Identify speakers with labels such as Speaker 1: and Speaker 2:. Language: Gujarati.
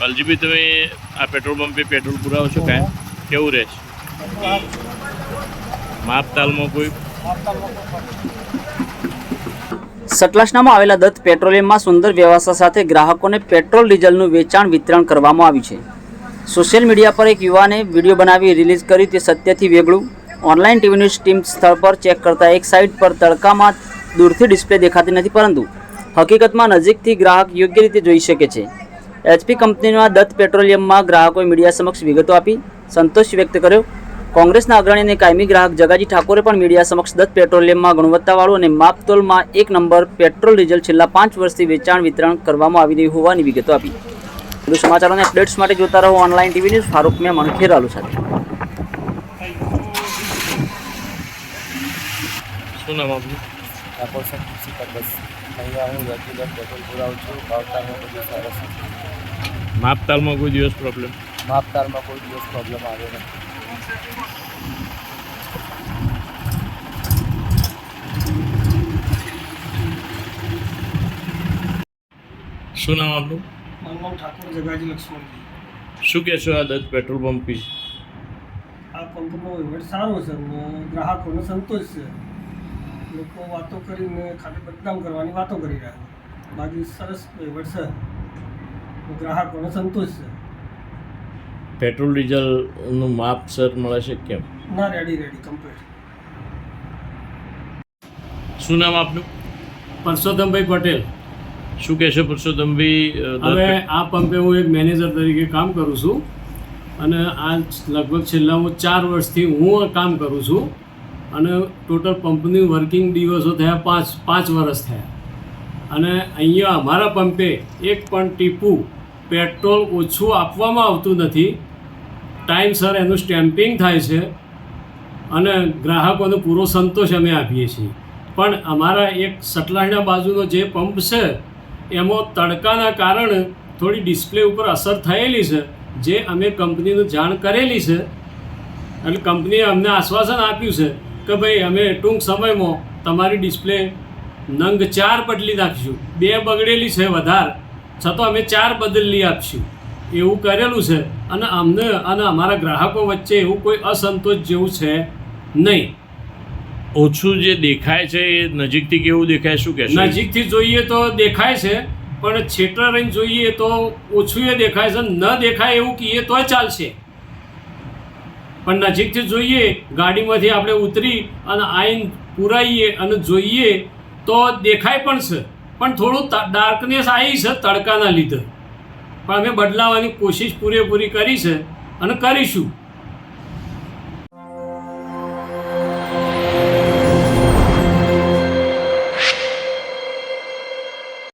Speaker 1: અલજીભાઈ તમે આ પેટ્રોલ પંપે પેટ્રોલ પુરાવો છો કાંઈ કેવું રહેશે? માપતાલમાં કોઈ
Speaker 2: સતલાસણામાં આવેલા દત્ત પેટ્રોલિયમમાં સુંદર વ્યવસ્થા સાથે ગ્રાહકોને પેટ્રોલ ડીઝલનું વેચાણ વિતરણ કરવામાં આવ્યું છે. સોશિયલ મીડિયા પર એક યુવાને વિડીયો બનાવી રિલીઝ કરી તે સત્યથી વેગળું. ઓનલાઈન ટીવીની ટીમ સ્થળ પર ચેક કરતા એક સાઇડ પર તડકામાં દૂરથી ડિસ્પ્લે દેખાતી નથી, પરંતુ હકીકતમાં નજીકથી ગ્રાહક યોગ્ય રીતે જોઈ શકે છે. એચપી કંપનીના દત્ત પેટ્રોલિયમમાં ગ્રાહકોએ મીડિયા સમક્ષ વિગતો આપી સંતોષ વ્યક્ત કર્યો. કોંગ્રેસના અગ્રણી અને કાયમી ગ્રાહક જગાજી ઠાકોરે પણ મીડિયા સમક્ષ દત્ત પેટ્રોલિયમમાં ગુણવત્તાવાળું અને માપતોલમાં 1 નંબર પેટ્રોલ ડીઝલ છેલ્લા 5 વર્ષથી વેચાણ વિતરણ કરવામાં આવી રહ્યું હોવાની વિગતો આપી. વધુ સમાચારોને અપડેટ્સ માટે જોતા રહો online TV news. Farooq Memon, Kheralu સાથે.
Speaker 1: શું નામ આપનું?
Speaker 3: ઠાકોર સંતોષી બસ અહીંયા હું રેગ્યુલર પેટ્રોલ પુરાવું છું. ભાવતાલમાં બધું સરસ છે.
Speaker 1: માપતાલમાં કોઈ દિવસ પ્રોબ્લેમ?
Speaker 3: માપતાલમાં કોઈ દિવસ પ્રોબ્લેમ આવ્યો નથી.
Speaker 1: શું નામ આપનું?
Speaker 4: મારું નામ ઠાકોર જગાજી લક્ષ્મણજી.
Speaker 1: શું કહેશો આ દત્ત પેટ્રોલ પંપ વિશે?
Speaker 4: આ પંપનો વહીવટ સારો છે અને ગ્રાહકોને સંતોષ છે. લોકો વાતો કરીને ખાલી બદનામ કરવાની વાતો કરી રહ્યા છે, બાકી સરસ વહીવટ છે. ગ્રાહકોને સંતોષ છે.
Speaker 1: પેટ્રોલ ડીઝલનું માપ સર મળે છે કેમ?
Speaker 4: ના, રેડી કમ્પ્લીટ.
Speaker 1: શું નામ આપનું?
Speaker 5: પરસોત્તમભાઈ પટેલ.
Speaker 1: શું કહેશો પરસોત્તમભાઈ?
Speaker 5: હવે આ પંપે હું એક મેનેજર તરીકે કામ કરું છું અને આ લગભગ છેલ્લા 4 વર્ષથી હું કામ કરું છું અને ટોટલ પંપની વર્કિંગ દિવસો થયા 5 વર્ષ થયા. અને અહીંયા અમારા પંપે એક પણ ટીપું પેટ્રોલ ઓછું આપવામાં આવતું નથી. ટાઈમસર એનું સ્ટેમ્પિંગ થાય છે અને ગ્રાહકોને પૂરો સંતોષ અમે આપીએ છીએ. પણ અમારા એક સતલાસણા બાજુનો જે પંપ છે એમાં તડકાના કારણે થોડી ડિસ્પ્લે ઉપર અસર થયેલી છે, જે અમે કંપનીને જાણ કરેલી છે. એટલે કંપનીએ અમને આશ્વાસન આપ્યું છે કે ભાઈ અમે ટૂંક સમયમાં તમારી ડિસ્પ્લે નંગ 4 બદલી નાખીશું. 2 બગડેલી છે વધારે, છતાં અમે 4 બદલી આપીશું એવું કરેલું છે. અને અમને અને અમારા ગ્રાહકો વચ્ચે એવું કોઈ અસંતોષ જેવું છે નહીં.
Speaker 1: ઓછું જે દેખાય છે એ નજીકથી કેવું દેખાય, શું કહેશો?
Speaker 5: નજીકથી જોઈએ તો દેખાય છે, પણ છેટરા રહીને જોઈએ તો ઓછું એ દેખાય છે. ન દેખાય એવું કહીએ તોય ચાલશે, પણ નજીકથી જોઈએ ગાડીમાંથી આપણે ઉતરી અને આઈને પુરાઈએ અને જોઈએ તો દેખાય પણ છે. પણ થોડું ડાર્કનેસ આવી છે તડકાના લીધે, પણ અમે બદલાવાની કોશિશ પૂરેપૂરી કરી છે અને કરીશું.